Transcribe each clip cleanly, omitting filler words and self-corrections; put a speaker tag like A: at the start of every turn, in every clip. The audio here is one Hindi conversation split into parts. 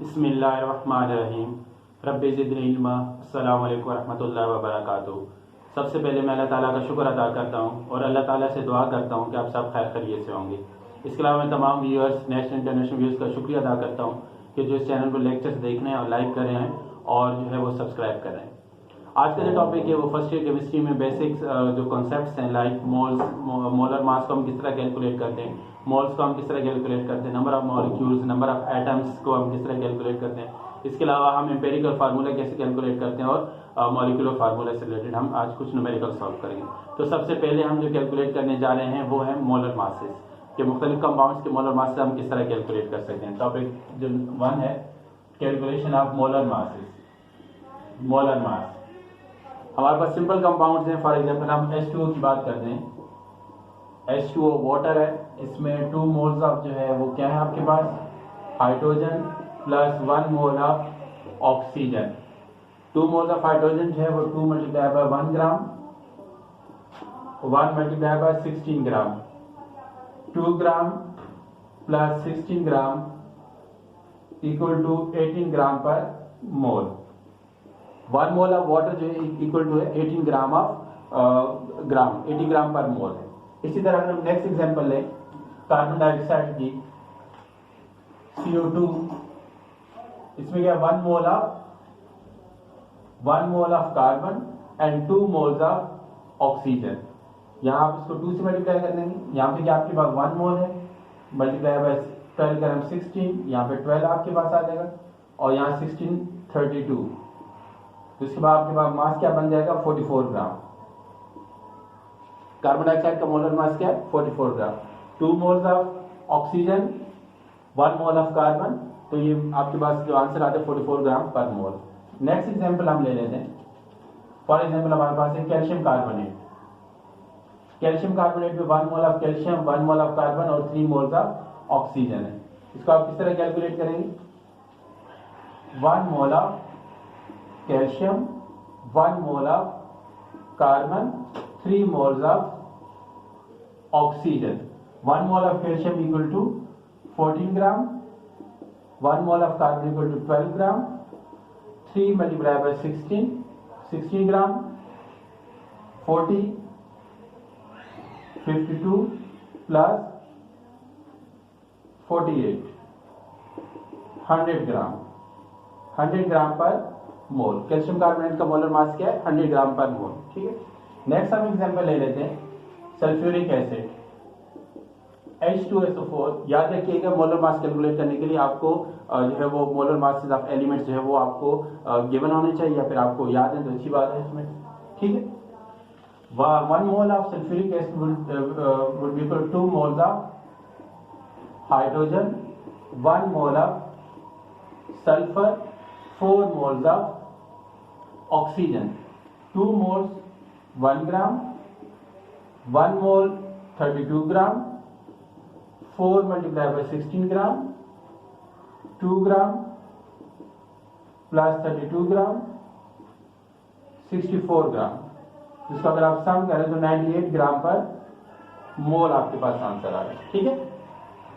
A: बिस्मिल्लाहिर्रहमानिर्रहीम। रब्बि ज़िदनी इल्मा। अस्सलामु अलैकुम वरहमतुल्लाहि वबरकातुहू। सबसे पहले मैं अल्लाह ताला का शुक्र अदा करता हूँ और अल्लाह ताला से दुआ करता हूँ कि आप सब खैर खैरियत से होंगे। इसके अलावा मैं तमाम व्यूअर्स, नेशनल इंटरनेशनल व्यूअर्स का शुक्रिया अदा करता हूँ कि जो इस चैनल पर लेक्चर्स देख रहे हैं और लाइक कर रहे हैं और जो है वो सब्सक्राइब कर रहे हैं। आज का जो टॉपिक है वो फर्स्ट ईयर केमिस्ट्री में बेसिक्स जो कॉन्सेप्ट्स हैं, लाइक मोल्स, मोलर मास को हम किस तरह कैलकुलेट करते हैं, मोल्स को हम किस तरह कैलकुलेट करते हैं, number of molecules, number of atoms को हम किस तरह कैलकुलेट करते हैं। इसके अलावा हम एम्पेरिकल फार्मूला कैसे कैलकुलेट करते हैं और मॉलिक्यूलर फार्मूला से रिलेटेड हम आज कुछ न्यूमेरिकल सॉल्व करेंगे। तो सबसे पहले हम जो कैलकुलेट करने जा रहे हैं वो है मोलर मासेस के मुख्तलिफ कंपाउंड्स के मोलर मास से हम किस तरह कैलकुलेट कर सकते हैं। टॉपिक जो 1 है calculation of molar masses. Molar mass हमारे पास सिंपल कंपाउंड्स हैं। फॉर एग्जांपल हम H2O की बात करते हैं। H2O वाटर है, इसमें 2 मोल्स ऑफ जो है वो क्या है आपके पास, hydrogen plus 1 mole of oxygen. 2 moles of hydrogen जो है वो 2 multiply by 1 gram, 1 multiply by 16 gram, 2 gram plus 16 gram equal to 18 gram per mole. 1 mole of water जो है इक्वल टू है 18 gram of gram, 80 gram per मोल है। इसी तरह अगर हम नेक्स्ट एग्जांपल लें कार्बन डाइऑक्साइड की, CO2, इसमें क्या 1 mole of carbon and 2 moles of oxygen. यहाँ आप इसको 2 से मल्टीप्लाई कर देंगे। यहाँ पे क्या आपके पास 1 मोल है, मल्टीप्लाई बाय 12 ग्राम 16, यहाँ पे 12 आपके पास आ जाएगा और यहाँ 16 32। तो इसके बाद आपके पास मास क्या बन जाएगा 44 ग्राम। कार्बन डाइऑक्साइड का मोलर मास क्या है 44 ग्राम। 2 moles of oxygen, 1 mole of carbon, तो ये आपके पास जो आंसर आता है 44 ग्राम पर मोल। नेक्स्ट एग्जांपल हम ले लेते हैं। फॉर एग्जांपल हमारे पास है कैल्शियम कार्बोनेट। कैल्शियम कार्बोनेट में 1 mole of calcium, 1 mole of carbon और 3 मोल्स ऑफ ऑक्सीजन है। इसको आप किस तरह कैलकुलेट करेंगे, 1 mole of calcium, 1 mole of carbon, 3 moles of oxygen. 1 mole of calcium equal to 14 gram, 1 mole of carbon equal to 12 gram, 3 multiply by 16 gram, 40, 52 plus 48, 100 gram, 100 gram per mole. Calcium carbonate का मोलर मास क्या है 100 ग्राम पर मोल। ठीक है, नेक्स्ट हम एग्जांपल ले लेते हैं सल्फ्यूरिक एसिड H2SO4। याद रखिएगा मोलर मास कैलकुलेट करने के लिए आपको जो है वो मोलर मासेस ऑफ एलिमेंट्स जो है वो आपको गिवन होने चाहिए या फिर आपको याद है तो अच्छी बात है इसमें। ठीक है, 1 mole of sulphuric acid would be equal to 2 moles of hydrogen, 1 mole of sulphur, 4 moles of oxygen. 2 moles 1 gram, 1 mole 32 gram, 4 multiply by 16 gram, 2 gram plus 32 gram 64 gram. इसको अगर आप सम करें तो 98 ग्राम पर मोल आपके पास आंसर आ रहा है। ठीक है,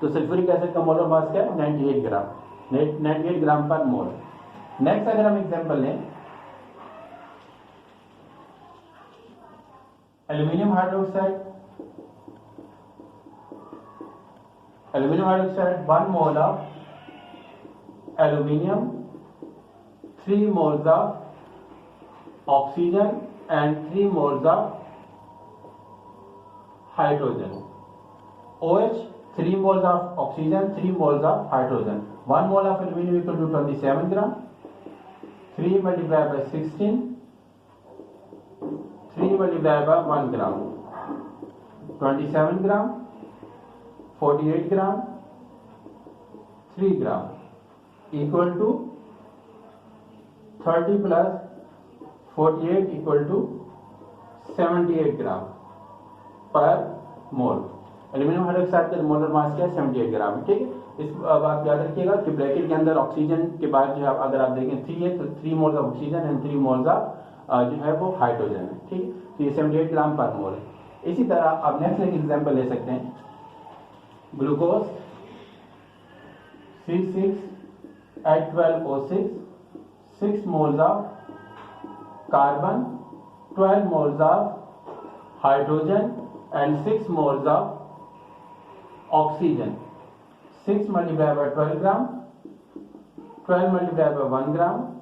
A: तो सल्फ्यूरिक एसिड का मोलर मास क्या है 98 ग्राम, 98 ग्राम पर मोल। नेक्स्ट अगर हम एग्जांपल लें aluminium hydroxide. Aluminium hydroxide 1 mole of aluminium, 3 moles of oxygen and 3 moles of hydrogen. OH 3 moles of oxygen, 3 moles of hydrogen. 1 mole of aluminium equal to 27 gram, 3 multiply by 16, 3 multiply by 1 gram, 27 gram, 48 gram, 3 gram equal to 30 plus 48 equal to 78 gram per mole. Aluminium hydroxide का मोलर मास क्या है 78 ग्राम। ठीक है, इस बात याद रखिएगा कि ब्रैकेट के अंदर ऑक्सीजन के बाद जो है अगर आप देखें 3 है तो 3 moles of oxygen and 3 moles of जो है वो हाइड्रोजन है। ठीक है, तो ये 78 ग्राम पर मोल है। इसी तरह आप नेक्स्ट एक एग्जांपल ले सकते हैं glucose at 12O6, 6 moles of carbon, 12 moles of hydrogen and 6 moles of oxygen. 6 multiplied by 12 gram, 12 multiplied by 1 gram,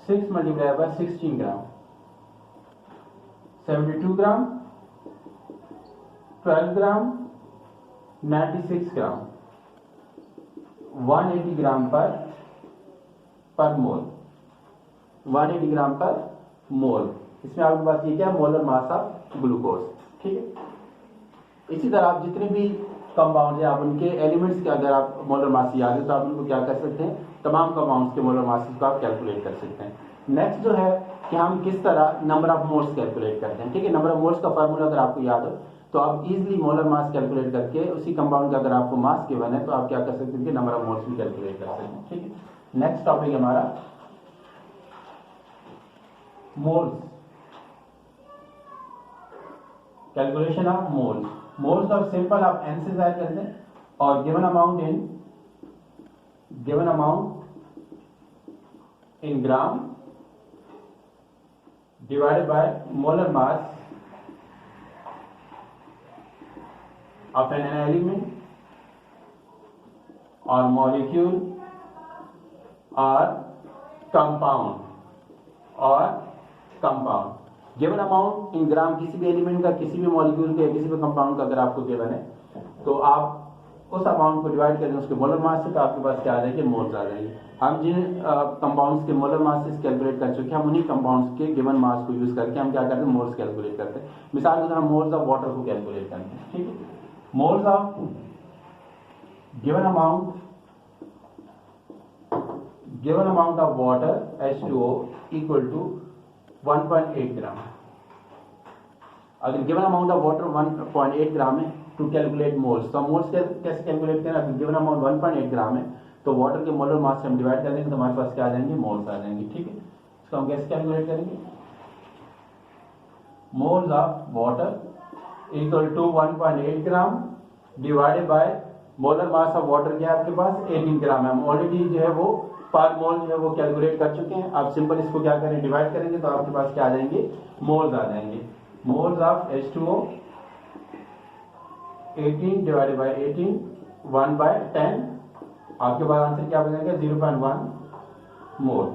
A: 6 multiplied by 16 gram, 72 gram, 12 gram, 96 gram, 180 gram per mole, 180 gram per मोल। इसमें आपके पास ये क्या है, मोलर मास ऑफ ग्लूकोज। ठीक है। इसी तरह आप जितने भी कंपाउंड है आप उनके एलिमेंट्स के अगर आप मोलर मास याद है तो आप उनको क्या कर सकते हैं, तमाम कंपाउंड्स के मोलर मास को आप कैलकुलेट कर सकते हैं। नेक्स्ट जो है कि हम किस तरह नंबर ऑफ मोल्स कैलकुलेट करते हैं। ठीक है, नंबर ऑफ मोल्स का फार्मूला अगर आपको याद हो तो आप इजीली मोलर मास कैलकुलेट करके उसी कंपाउंड का अगर आपको मास गिवन है तो आप क्या कर सकते हैं कि नंबर ऑफ मोल्स भी कैलकुलेट कर सकते हैं। ठीक है। नेक्स्ट टॉपिक हमारा moles, calculation of moles. Moles of simple आप एन से जाहिर करते हैं और given amount in gram divided by molar mass of an element or molecule or compound given amount in gram किसी भी एलिमेंट का, किसी भी मॉलिक्यूल का, किसी भी कंपाउंड का अगर आपको गिवन है तो आप उस अमाउंट को डिवाइड करें उसके मोलर मास से तो आपके पास क्या आ जाएंगे, मोल्स आ जाएंगे। हम जिन कंपाउंड्स के मोलर मासेस कैलकुलेट कर चुके हैं हम उन्हीं कंपाउंड्स के गिवन मास को यूज करके हम क्या करते हैं, मोल्स कैलकुलेट करते हैं। मिसाल के तौर पर मोल्स ऑफ वाटर को कैलकुलेट करते हैं। ठीक है, moles of given amount of water H2O equal to 1.8 ग्राम। अगर गिवन अमाउंट ऑफ वाटर 1.8 ग्राम है टू कैलकुलेट मोल्स, तो मोल्स कैसे कैलकुलेट करें। अगर गिवन अमाउंट 1.8 ग्राम है तो वाटर के मोलर मास से हम डिवाइड कर देंगे तो हमारे पास क्या आ जाएंगे, मोल्स आ जाएंगे। ठीक है, इसको हम कैसे कैलकुलेट करेंगे, moles of water equal to 1.8 gram divided by molar mass of water क्या है आपके पास 18 ग्राम है। हम ऑलरेडी जो है वो पर मोल जो है वो कैलकुलेट कर चुके हैं। आप सिंपल इसको क्या करें, डिवाइड करेंगे तो आपके पास क्या आ जाएंगे, मोल्स आ जाएंगे। Moles of H2O 18 divided by 18 1/10 आपके पास आंसर क्या बनेगा 0.1 मोल,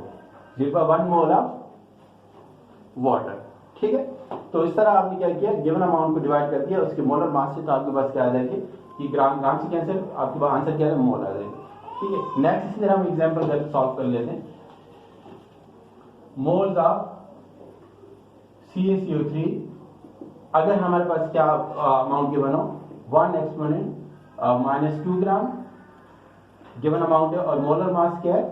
A: 0.1 मोल ऑफ वाटर। ठीक है, तो इस तरह आपने क्या किया, गिवन अमाउंट को डिवाइड कर दिया उसके मोलर मास से तो आपके पास क्या आ जाएगी कि ग्राम से कैंसिल आपके पास आंसर क्या है, मोल आ जाएगा। ठीक है, नेक्स्ट इसी तरह हम एग्जांपल सॉल्व कर लेते हैं। मोल्स ऑफ CaCO3 अगर हमारे पास क्या अमाउंट गिवन हो 1 एक्सपोनेंट -2 ग्राम गिवन अमाउंट है और मोलर मास क्या है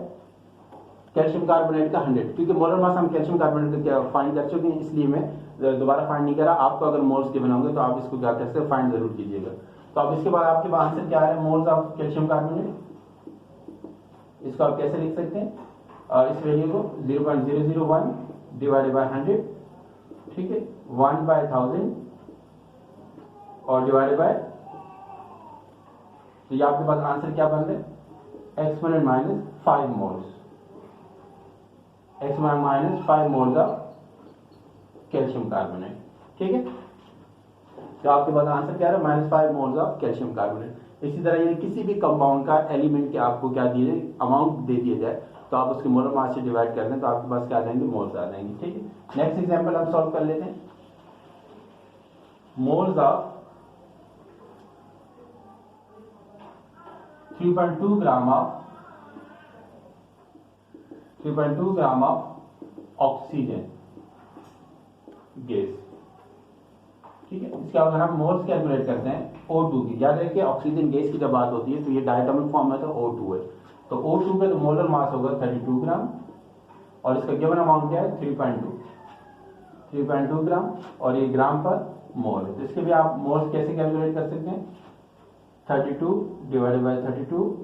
A: कैल्शियम कार्बोनेट का 100, क्योंकि मोलर मास हम कैल्शियम कार्बोनेट का फाइंड कर चुके हैं इसलिए मैं दोबारा फाइंड नहीं करा। आपको अगर मोल्स गिवन होंगे तो आप इसको क्या कर सकते हैं, फाइंड जरूर कीजिएगा। तो अब इसके बाद आपके पास आंसर क्या है, मोल्स ऑफ कैल्शियम कार्बोनेट। इसको आप कैसे लिख सकते हैं, इस वैल्यू को 0.001 डिवाइडेड बाय 100, ठीक है, 1/1000 और डिवाइडेड बाय, तो ये आपके पास आंसर क्या बन रहा है, exponent -5 moles, exponent -5 moles of calcium carbonate. ठीक है, तो आपके पास आंसर क्या है, -5 मोल्स ऑफ कैल्शियम कार्बोनेट। इसी तरह ये किसी भी कंपाउंड का एलिमेंट के आपको क्या दिए जाए, अमाउंट दे दिया जाए तो आप उसके मोलर मास से डिवाइड कर दें तो आपके पास क्या आ जाएंगे, मोल्स आ जाएंगे। ठीक है, नेक्स्ट एग्जांपल हम सॉल्व कर लेते हैं। Moles of 3.2 gram of oxygen gas. ठीक है, इसके अगर हम मोल्स कैलकुलेट करते हैं O2 की, याद रखिए ऑक्सीजन गैस की जब बात होती है तो ये डायटोमिक फॉर्म में तो O2 है, तो O2 पे तो मोलर मास होगा 32 ग्राम और इसका गिवन अमाउंट क्या है 3.2 ग्राम और ये ग्राम पर मोल है। तो इसके भी आप मोल्स कैसे कैलकुलेट कर सकते हैं, 32 डिवाइडेड बाय 32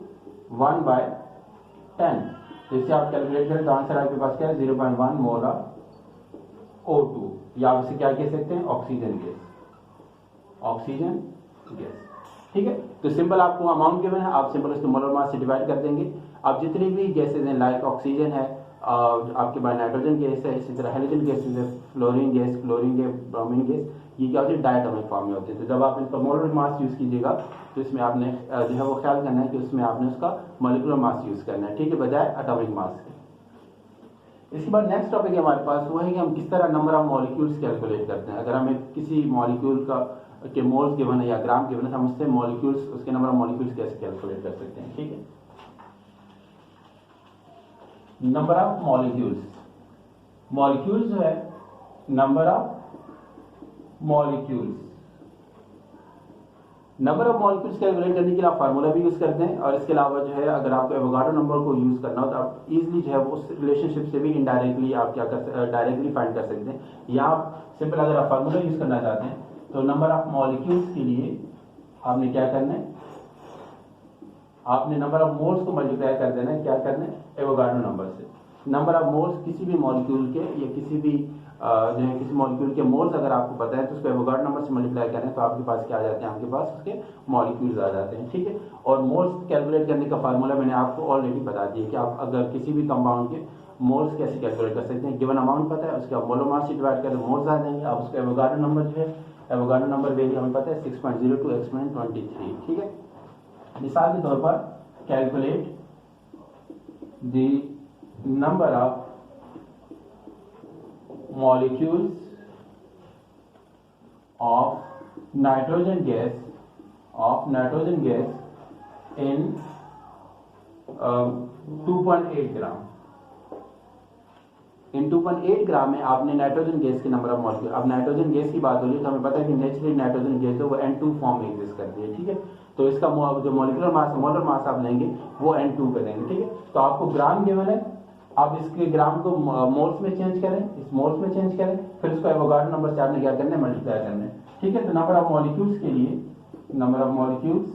A: 1/10, इससे आप कैलकुलेट करें तो आंसर आपके पास क्या है 0.1 मोल ऑफ O2, या आप इसे क्या कह सकते हैं, ऑक्सीजन गैस, ऑक्सीजन गैस। ठीक है। तो सिंपल आपको अमाउंट गिवन है, आप सिंपल उसको मोलर मास से डिवाइड कर देंगे। आप जितनी भी गैसेज हैं लाइक ऑक्सीजन है, आपके पास नाइट्रोजन गैस है, इसी तरह हेलोजन गैसेज है, fluorine gas, chlorine gas, bromine gas, ये क्या होती है डायटोमिक फॉर्म में होती है। तो जब आप इसका मोलर मास यूज कीजिएगा तो इसमें आपने जो है वो ख्याल करना है कि उसमें आपने उसका मॉलिक्यूलर मास यूज करना है, ठीक है, बजाय एटॉमिक मास के। इसके बाद नेक्स्ट टॉपिक है हमारे पास, वो है कि हम किस तरह नंबर ऑफ मॉलिक्यूल्स कैलकुलेट करते हैं। अगर हमें किसी मॉलिक्यूल का के मोल्स गिवन है या ग्राम गिवन है, हम उससे मॉलिक्यूल्स, उसके नंबर ऑफ मॉलिक्यूल्स कैसे कैलकुलेट कर सकते हैं, ठीक है। नंबर ऑफ मॉलिक्यूल्स, मॉलिक्यूल्स जो है number of molecules, number of molecules calculate करने के लिए आप फार्मूला भी यूज करते हैं, और इसके अलावा जो है अगर आपको एवोगाड्रो नंबर को यूज करना हो तो आप इजीली जो है उस रिलेशनशिप से भी इनडायरेक्टली आप क्या कर डायरेक्टली फाइंड कर सकते हैं। या आप सिंपल अगर आप फार्मूला यूज करना चाहते हैं तो नंबर ऑफ मॉलिक्यूल्स के लिए आपने क्या करना है, आपने नंबर ऑफ मोल्स को मल्टीप्लाई कर देना है, क्या करना है, एवोगाड्रो नंबर से। नंबर ऑफ मोल्स किसी भी मॉलिक्यूल के या किसी भी जो है किसी मॉलिक्यूल के मोल्स अगर आपको पता है तो उसको एवोगाड्रो नंबर से मल्टीप्लाई करें तो आपके पास क्या आ जाते हैं, आपके पास उसके मॉलिक्यूल्स आ जाते हैं, ठीक है। और मोल्स कैलकुलेट करने का फार्मूला मैंने आपको ऑलरेडी बता दिया कि आप अगर किसी भी कंपाउंड के मोल्स कैसे कैलकुलेट कर सकते हैं। गिवन अमाउंट पता है, उसके आप मोलर मास से डिवाइड करें, मोल्स आ जाएंगे। आप उसका एवोगाड्रो नंबर जो है, एवोगाड्रो नंबर वैल्यू हमें पता है 6.02 एक्सपोनेंट 23, ठीक है। मिसाल के तौर पर calculate the number of molecules of nitrogen gas in 2.8 ग्राम। इन 2.8 ग्राम में आपने नाइट्रोजन गैस के नंबर ऑफ मॉलिक्यूल, अब नाइट्रोजन गैस की बात हो रही है तो हमें पता है कि नेचुरली नाइट्रोजन गैस है वो N2 फॉर्म में एग्जिस्ट करती है, ठीक है। तो इसका जो मॉलिक्यूलर मास, मोलर मास आप लेंगे वो N2 पे लेंगे, ठीक है। तो आपको ग्राम गिवन है, आप इसके ग्राम को मोल्स में चेंज करें, इस मोल्स में चेंज करें, फिर उसको एवोगाड्रो नंबर से आपने क्या करना है, मल्टीप्लाई करना है, ठीक है। तो नंबर ऑफ मॉलिक्यूल्स के लिए number of molecules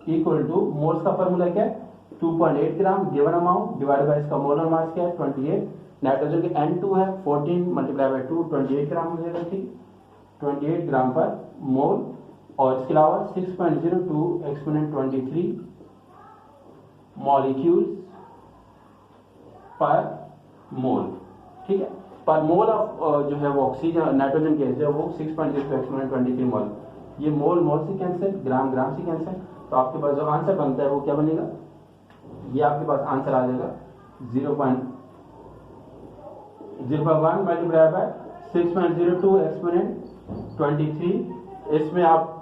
A: equal two moles का फॉर्मूला क्या है, 2.8 ग्राम गिवन अमाउंट डिवाइड बाय इसका मोलर मास क्या है 28, नाइट्रोजन के N2 है 14 मल्टीप्लाई बाय 2 28 ग्राम हो जाएगा, ठीक, 28 ग्राम पर मोल। और इसके अलावा 6.02 एक्सपोनेंट 23 मॉलिक्यूल्स पर मोल, ठीक है। पर मोल ऑफ जो है वो ऑक्सीजन नाइट्रोजन गैस है वो 6.02 एक्सपोनेंट 23 मोल। ये मोल मोल से कैंसिल, ग्राम ग्राम से कैंसिल, तो आपके पास जो आंसर बनता है वो क्या बनेगा, ये आपके पास आंसर आ जाएगा 0.01 मल्टीप्लाई बाय 6.02 एक्सपोनेंट 23। इसमें आप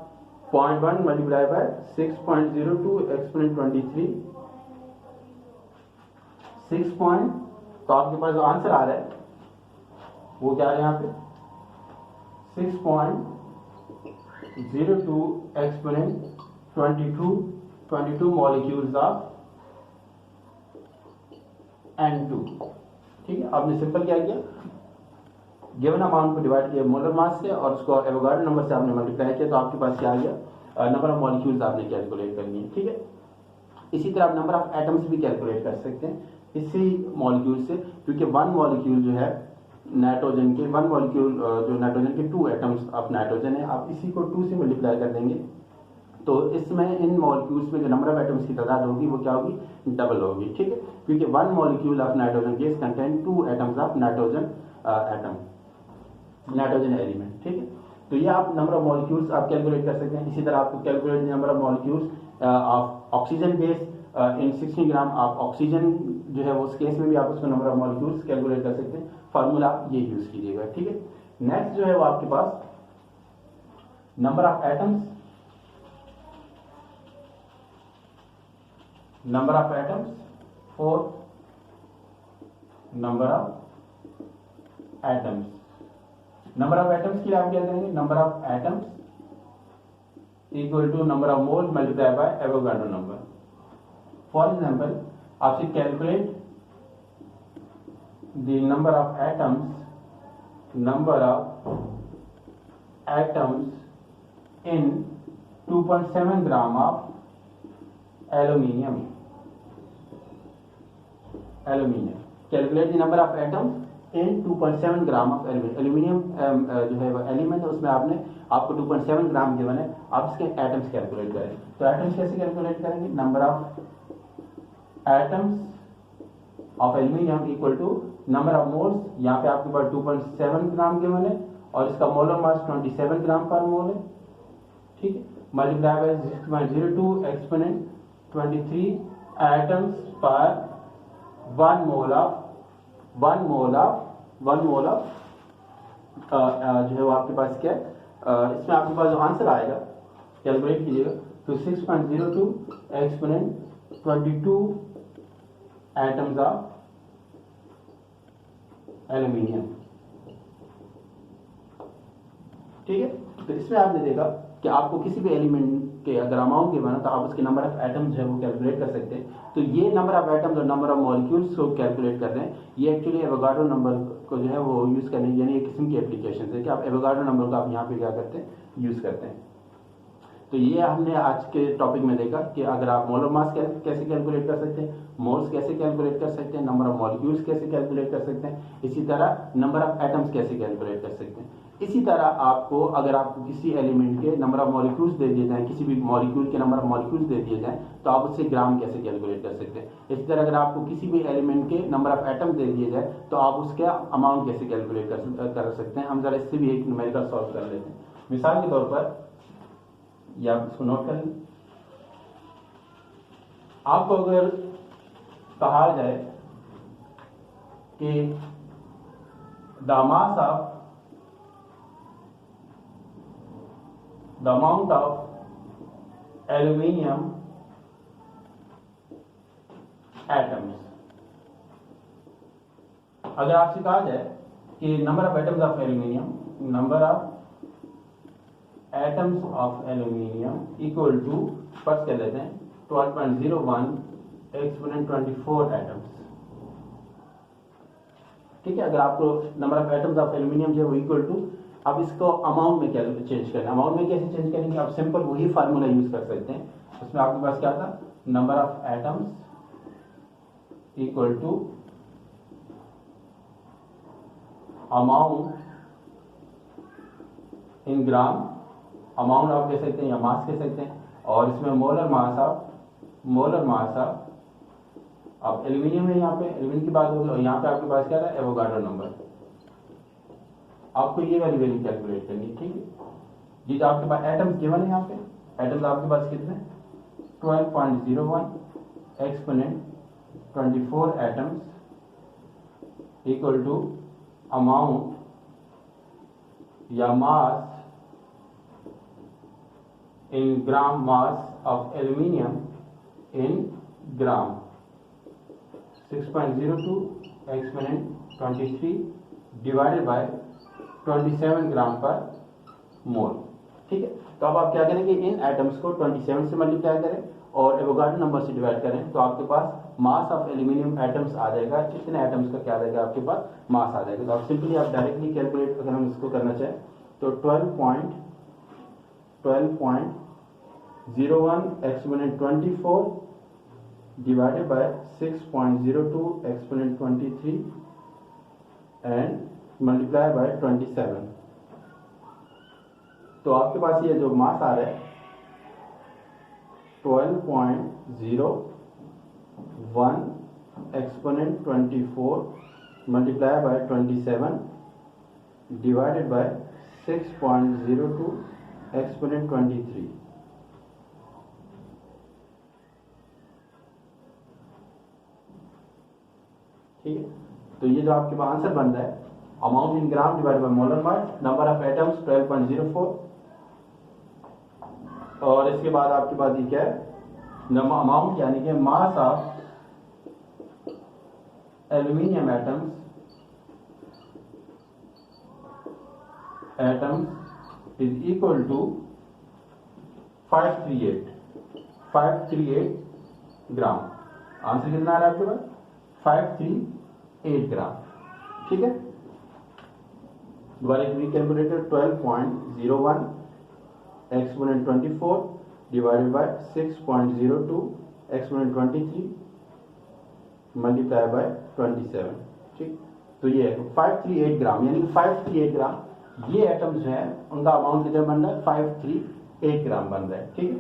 A: 0.1 मल्टीप्लाई बाय 6.02 एक्सपोनेंट 23 6 पॉइंट, तो आपके पास जो आंसर आ रहा है वो क्या है यहाँ पे 6.02 एक्सपोनेंट 22 मॉलिक्यूल्स ऑफ N2, ठीक है। आपने सिंपल क्या किया, गिवन अमाउंट को डिवाइड किया मोलर मास से और उसको एवोगाड्रो नंबर से आपने मल्टीप्लाई किया, तो आपके पास क्या आ गया, नंबर ऑफ मॉलिक्यूल्स आपने कैलकुलेट करनी है, ठीक है। इसी तरह आप नंबर ऑफ एटम्स भी कैलकुलेट कर सकते हैं इसी मॉलिक्यूल से, क्योंकि वन मॉलिक्यूल जो है नाइट्रोजन के, वन मॉलिक्यूल जो नाइट्रोजन के 2 एटम्स ऑफ नाइट्रोजन है, आप इसी को 2 से मल्टीप्लाई कर देंगे तो इसमें इन मॉलिक्यूल्स में जो नंबर ऑफ एटम्स की तादाद होगी वो क्या होगी, डबल होगी, ठीक है। क्योंकि one molecule of nitrogen gas contain 2 atoms of nitrogen nitrogen element, ठीक है। तो ये आप नंबर ऑफ मॉलिक्यूल्स आप कैलकुलेट कर सकते हैं। इसी तरह आपको calculate number of molecules of oxygen gas in 60 ग्राम, आप ऑक्सीजन जो है उस केस में भी आप उसको नंबर ऑफ मॉलिक्यूल्स कैलकुलेट कर सकते हैं। फार्मूला ये यूज कीजिएगा, ठीक है। नेक्स्ट जो है वो आपके पास number of atoms, number of atoms for number of atoms, number of atoms के लिए आप क्या करेंगे, number of atoms equal to number of mole multiply by Avogadro number. For example आपसे calculate the number of atoms in 2.7 gram of aluminium. Calculate the number of atoms in 2.7 gram of aluminium. Aluminium जो है वो एलिमेंट है, उसमें आपको 2.7 ग्राम गिवन है। आप इसके एटम्स कैलकुलेट करें। तो एटम्स कैसे कैलकुलेट करेंगे? Number of atoms of aluminium equal to number of moles. यहाँ पे आपके पास 2.7 ग्राम गिवन है और इसका मोलर मास 27 ग्राम पर मोल है, ठीक है। मल्टीप्लाई बाय 6.02 एक्सपोनेंट 23 एटम्स पर 1 मोल ऑफ जो है वो आपके पास क्या है, इसमें आपके पास जो आंसर आएगा कैलकुलेट कीजिएगा तो 6.02 एक्सपोनेंट 22 एटम्स ऑफ एल्यूमिनियम, ठीक है। तो इसमें आपने देखा कि आपको किसी भी एलिमेंट के अगर अमाउंट के बना तो आप उसके नंबर ऑफ एटम्स है वो कैलकुलेट कर सकते हैं। तो ये नंबर ऑफ एटम्स और नंबर ऑफ मॉलिक्यूल्स को कैलकुलेट कर रहे हैं। ये एक्चुअली एवोगाड्रो नंबर को जो है वो यूज करने यानी एक किस्म की एप्लीकेशन है कि आप एवोगाड्रो नंबर को आप यहाँ पे क्या करते हैं, यूज करते हैं। तो ये हमने आज के टॉपिक में देखा कि अगर आप मोलर मास कैसे कैलकुलेट कर सकते हैं, मोल्स कैसे कैलकुलेट कर सकते हैं, नंबर ऑफ मॉलिक्यूल्स कैसे कैलकुलेट कर सकते हैं, इसी तरह नंबर ऑफ एटम्स कैसे कैलकुलेट कर सकते हैं। इसी तरह आपको अगर आपको किसी एलिमेंट के नंबर ऑफ मॉलिक्यूल्स दे दिए जाएं, किसी भी मॉलिक्यूल के नंबर ऑफ मॉलिक्यूल्स दे दिए जाएं तो आप उससे ग्राम कैसे कैलकुलेट कर सकते हैं। इसी तरह अगर आपको किसी भी एलिमेंट के नंबर ऑफ एटम दे दिए जाए तो आप उसका अमाउंट कैसे कैलकुलेट कर सकते हैं। हम जरा इससे भी एक न्यूमेरिकल सॉल्व कर लेते हैं। मिसाल के तौर पर या आप इसको नोट कर लें। आपको अगर कहा जाए कि the mass of the amount of aluminium atoms, अगर आपसे कहा जाए कि number of atoms of aluminium, number of atoms of aluminium equal to first कह लेते हैं 12.01 एक्सपोनेंट 24 एटम्स, ठीक है। अगर आपको number of atoms of aluminium जो है वो इक्वल टू, अब इसको अमाउंट में कैसे चेंज करें, अमाउंट में कैसे चेंज करेंगे, आप सिंपल वही फार्मूला यूज कर सकते हैं। उसमें आपके पास क्या था, number of atoms equal to amount in gram, amount आप कह सकते हैं या मास कह सकते हैं, और इसमें मोलर मास ऑफ एल्यूमिनियम है। यहाँ पे एल्यूमिनियम की बात होगी और यहाँ पे आपके पास क्या था, एवोगाड्रो नंबर। आपको ये वाली वैल्यू कैलकुलेट करनी, ठीक है जी। तो आपके पास एटम्स गिवन है, यहाँ पे एटम्स आपके पास कितने, 12.01 exponent 24 atoms equal to amount या mass in gram, mass of aluminium in gram 6.02 exponent 23 divided by 27 gram per mole, ठीक है। तो अब आप क्या करेंगे, इन एटम्स को 27 से मल्टीप्लाई करें और एवोगाड्रो नंबर से डिवाइड करें तो आपके पास मास ऑफ एल्यूमिनियम एटम्स आ जाएगा। कितने एटम्स का क्या आ जाएगा, आपके पास मास आ जाएगा। तो आप सिंपली आप डायरेक्टली कैलकुलेट अगर हम इसको करना चाहें तो 12.01 exponent 24 divided by 6.02 exponent 23 and multiply by 27। तो आपके पास ये जो मास आ रहा है 12.01 exponent 24 multiply by 27 divided by 6.02 exponent 23, ठीक है। तो ये जो आपके पास आंसर बन रहा है, amount in gram divided by molar mass, number of atoms 12.04, और इसके बाद आपके पास ये क्या है, अमाउंट यानी कि mass of aluminium atoms is equal to 538 gram. Answer कितना आ रहा है आपके पास, 538 ग्राम, ठीक है। दोबारा एक calculator 12.01 exponent 24 divided by 6.02 exponent 23 multiply by 27, ठीक। तो
B: तो ये 538 ग्राम, यानी 538 ग्राम ये एटम्स जो है उनका अमाउंट कितना बन रहा है, 538 ग्राम बन रहा है। ठीक है,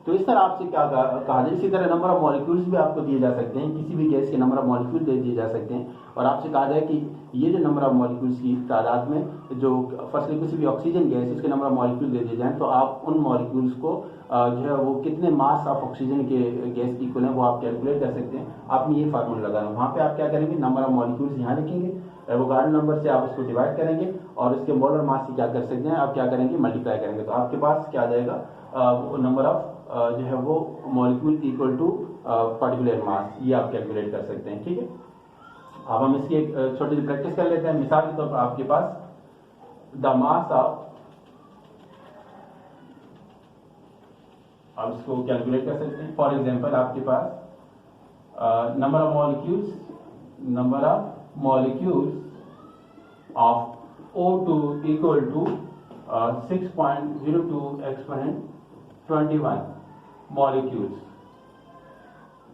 B: तो इस तरह आपसे क्या कहा जाए, इसी तरह नंबर ऑफ मॉलिक्यूल्स भी आपको दिए जा सकते हैं, किसी भी गैस के नंबर ऑफ मॉलिक्यूल दे दिए जा सकते हैं, और आपसे कहा जाए कि ये जो नंबर ऑफ मॉलिक्यूल्स की तादाद में जो फर्स्टली किसी भी ऑक्सीजन गैस उसके नंबर ऑफ मॉलिक्यूल दे दिए जाए, तो आप उन मॉलिक्यूल्स को जो है वो कितने मास ऑफ ऑक्सीजन के गैस इक्वल है वो आप कैलकुलेट कर सकते हैं। आपने ये फार्मूला लगाना, वहाँ पे आप क्या करेंगे, नंबर ऑफ मॉलिक्यूल्स यहाँ लिखेंगे, एवोगाड्रो नंबर से आप उसको डिवाइड करेंगे और उसके मोलर मास से क्या कर सकते हैं, आप क्या करेंगे, मल्टीप्लाई करेंगे, तो आपके पास क्या आ जाएगा, नंबर ऑफ जो है वो मॉलिक्यूल इक्वल टू पर्टिकुलर मास, ये आप कैलकुलेट कर सकते हैं। ठीक है, अब हम इसकी एक छोटी सी प्रैक्टिस कर लेते हैं। मिसाल के तौर पर आपके पास द मास ऑफ, आप इसको कैलकुलेट कर सकते हैं। फॉर एग्जांपल आपके पास number of molecules of O2 equal to 6.02 exponent 21 molecules.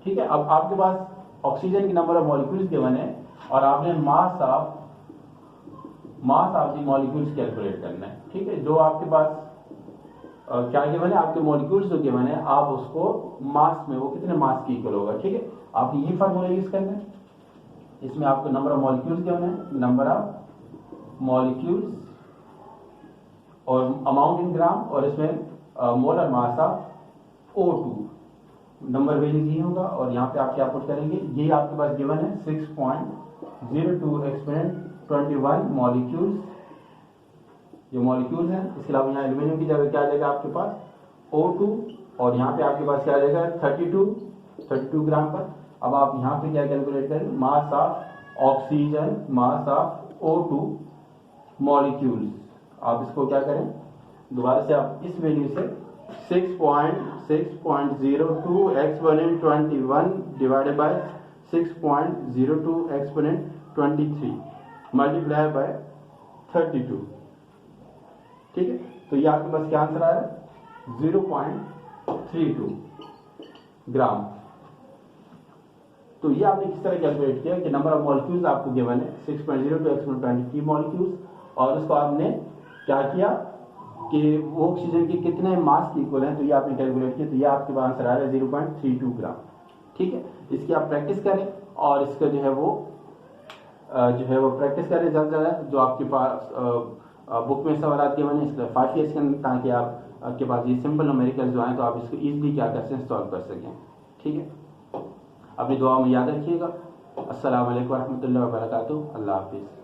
B: ठीक है, अब आपके पास ऑक्सीजन की नंबर ऑफ मॉलिक्यूल्स गिवन है और आपने mass of the molecules calculate करना है। ठीक है, जो आपके पास क्या गिवन है, आपके मॉलिक्यूल्स जो गिवन है आप उसको मास में वो कितने मास की इक्वल होगा। ठीक है, आपने ये फार्मूला यूज करना है, इसमें आपको नंबर ऑफ मॉलिक्यूल्स गिवन है, नंबर ऑफ मॉलिक्यूल्स और अमाउंट इन ग्राम, और इसमें molar mass of O2 number values ये होगा, और यहाँ पे आप क्या पुट करेंगे, ये आपके पास गिवन है 6.02 एक्सपोनेंट 21 मॉलिक्यूल्स, जो मॉलिक्यूल्स हैं। इसके अलावा यहाँ एल्यूमिनियम की जगह क्या आ जाएगा आपके पास O2, और यहाँ पे आपके पास क्या आ जाएगा 32 ग्राम पर। अब आप यहाँ पे क्या कैलकुलेट करें, mass of oxygen, mass of O2 molecules, आप इसको क्या करें, दोबारा से आप इस वैल्यू से 6.02 exponent 21 divided by 6.02 exponent 23 multiply by 32। ठीक है, तो ये आपके पास क्या आंसर आ रहा है, 0.32 ग्राम। तो ये आपने किस तरह कैलकुलेट किया कि नंबर ऑफ मॉलिक्यूल्स आपको गिवन है 6.02 एक्सपोनेंट 23 मॉलिक्यूल्स, और उसको आपने क्या किया कि वो ऑक्सीजन के कितने मास की इक्वल है, तो ये आपने कैलकुलेट किया, तो ये आपके पास आंसर आ रहा है 0.32 ग्राम। ठीक है, इसकी आप प्रैक्टिस करें और इसका जो है वो प्रैक्टिस करें ज़्यादा से ज़्यादा, जो आपके पास बुक में सवाल के बने इसका 5 ईयर्स के अंदर, ताकि आपके पास ये सिंपल न्यूमेरिकल जो आए तो आप इसको इजीली क्या कर सकें, सॉल्व कर सकें। ठीक है, अपनी दुआ में याद रखिएगा। अस्सलाम वालेकुम रहमतुल्लाहि व बरकातुहू। अल्लाह हाफिज़।